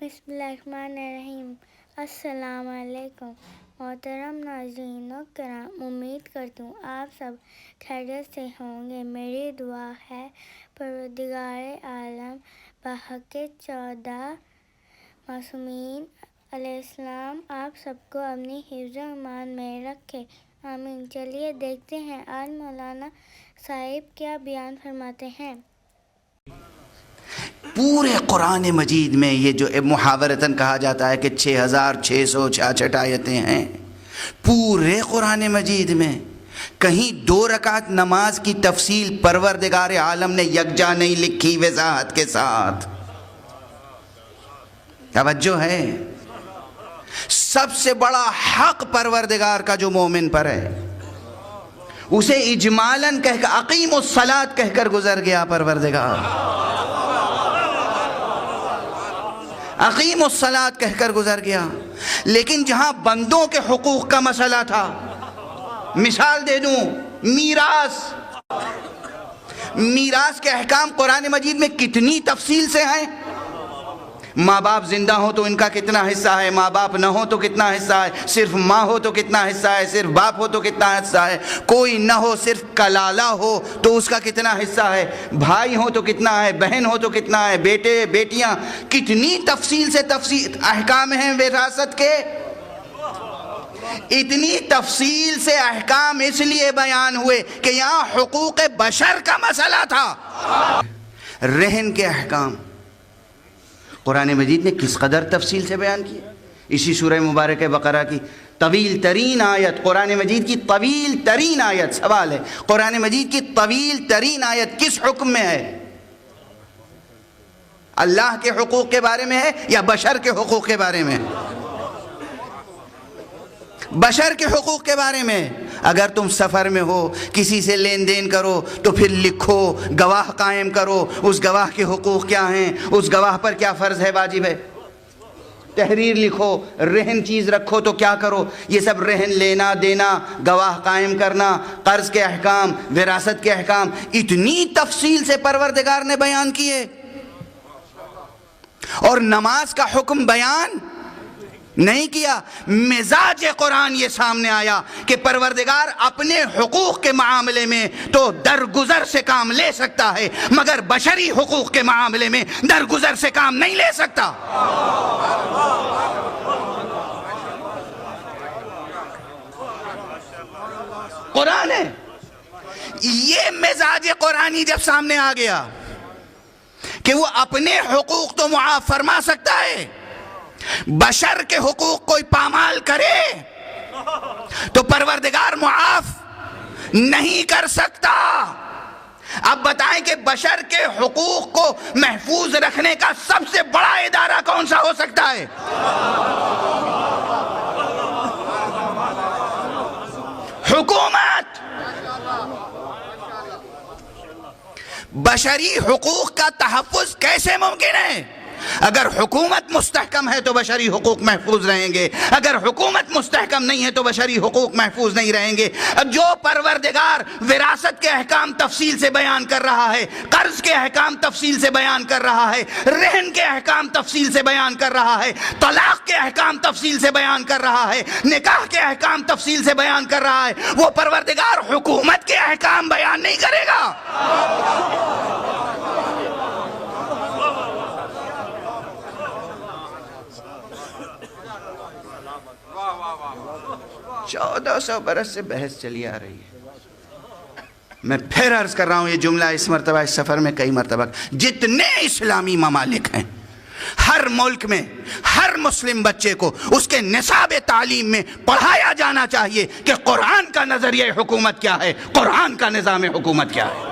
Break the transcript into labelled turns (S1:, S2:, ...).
S1: بسم اللہ الرحمن الرحیم۔ السلام علیکم محترم ناظرین و کرام، امید کرتی ہوں آپ سب خیریت سے ہوں گے۔ میری دعا ہے پروردگار عالم بحق 14 معصومین علیہ السلام آپ سب کو اپنی حفظ و امان میں رکھے، آمین۔ چلیے دیکھتے ہیں آج مولانا صاحب کیا بیان فرماتے ہیں۔
S2: پورے قرآن مجید میں یہ جو محاورتاً کہا جاتا ہے کہ 6666 آیتیں ہیں، پورے قرآن مجید میں کہیں 2 رکعت نماز کی تفصیل پروردگار عالم نے یکجا نہیں لکھی وضاحت کے ساتھ۔ توجہ ہے؟ سب سے بڑا حق پروردگار کا جو مومن پر ہے، اسے اجمالاً کہہ کر اقیم الصلاۃ کہہ کر گزر گیا پروردگار، اقیم الصلاۃ کہہ کر گزر گیا۔ لیکن جہاں بندوں کے حقوق کا مسئلہ تھا، مثال دے دوں، میراث کے احکام قرآن مجید میں کتنی تفصیل سے ہیں۔ ماں باپ زندہ ہو تو ان کا کتنا حصہ ہے، ماں باپ نہ ہو تو کتنا حصہ ہے، صرف ماں ہو تو کتنا حصہ ہے، صرف باپ ہو تو کتنا حصہ ہے، کوئی نہ ہو صرف کلالہ ہو تو اس کا کتنا حصہ ہے، بھائی ہو تو کتنا ہے، بہن ہو تو کتنا ہے، بیٹے بیٹیاں، کتنی تفصیل سے تفصیل احکام ہیں وراثت کے۔ اتنی تفصیل سے احکام اس لیے بیان ہوئے کہ یہاں حقوق بشر کا مسئلہ تھا۔ رہن کے احکام قرآن مجید نے کس قدر تفصیل سے بیان کیے۔ اسی سورہ مبارک بقرہ کی طویل ترین آیت، قرآن مجید کی طویل ترین آیت، سوال ہے قرآن مجید کی طویل ترین آیت کس حکم میں ہے؟ اللہ کے حقوق کے بارے میں ہے یا بشر کے حقوق کے بارے میں؟ بشر کے حقوق کے بارے میں۔ اگر تم سفر میں ہو، کسی سے لین دین کرو تو پھر لکھو، گواہ قائم کرو، اس گواہ کے حقوق کیا ہیں، اس گواہ پر کیا فرض ہے، واجب ہے، تحریر لکھو، رہن چیز رکھو تو کیا کرو، یہ سب رہن لینا دینا، گواہ قائم کرنا، قرض کے احکام، وراثت کے احکام، اتنی تفصیل سے پروردگار نے بیان کیے۔ اور نماز کا حکم بیان نہیں کیا، مزاج قرآن یہ سامنے آیا کہ پروردگار اپنے حقوق کے معاملے میں تو درگزر سے کام لے سکتا ہے، مگر بشری حقوق کے معاملے میں درگزر سے کام نہیں لے سکتا۔ قرآن ہے، یہ مزاج قرآنی جب سامنے آ گیا کہ وہ اپنے حقوق تو معاف فرما سکتا ہے، بشر کے حقوق کوئی پامال کرے تو پروردگار معاف نہیں کر سکتا۔ اب بتائیں کہ بشر کے حقوق کو محفوظ رکھنے کا سب سے بڑا ادارہ کون سا ہو سکتا ہے؟ حکومت۔ بشری حقوق کا تحفظ کیسے ممکن ہے؟ اگر حکومت مستحکم ہے تو بشری حقوق محفوظ رہیں گے، اگر حکومت مستحکم نہیں ہے تو بشری حقوق محفوظ نہیں رہیں گے۔ جو پروردگار وراثت کے احکام تفصیل سے بیان کر رہا ہے، قرض کے احکام تفصیل سے بیان کر رہا ہے، رہن کے احکام تفصیل سے بیان کر رہا ہے، طلاق کے احکام تفصیل سے بیان کر رہا ہے، نکاح کے احکام تفصیل سے بیان کر رہا ہے، وہ پروردگار حکومت کے احکام بیان نہیں کرے گا؟ 1400 برس سے بحث چلی آ رہی ہے۔ میں پھر عرض کر رہا ہوں، یہ جملہ اس مرتبہ اس سفر میں کئی مرتبہ، جتنے اسلامی ممالک ہیں، ہر ملک میں ہر مسلم بچے کو اس کے نصاب تعلیم میں پڑھایا جانا چاہیے کہ قرآن کا نظریہ حکومت کیا ہے، قرآن کا نظام حکومت کیا ہے۔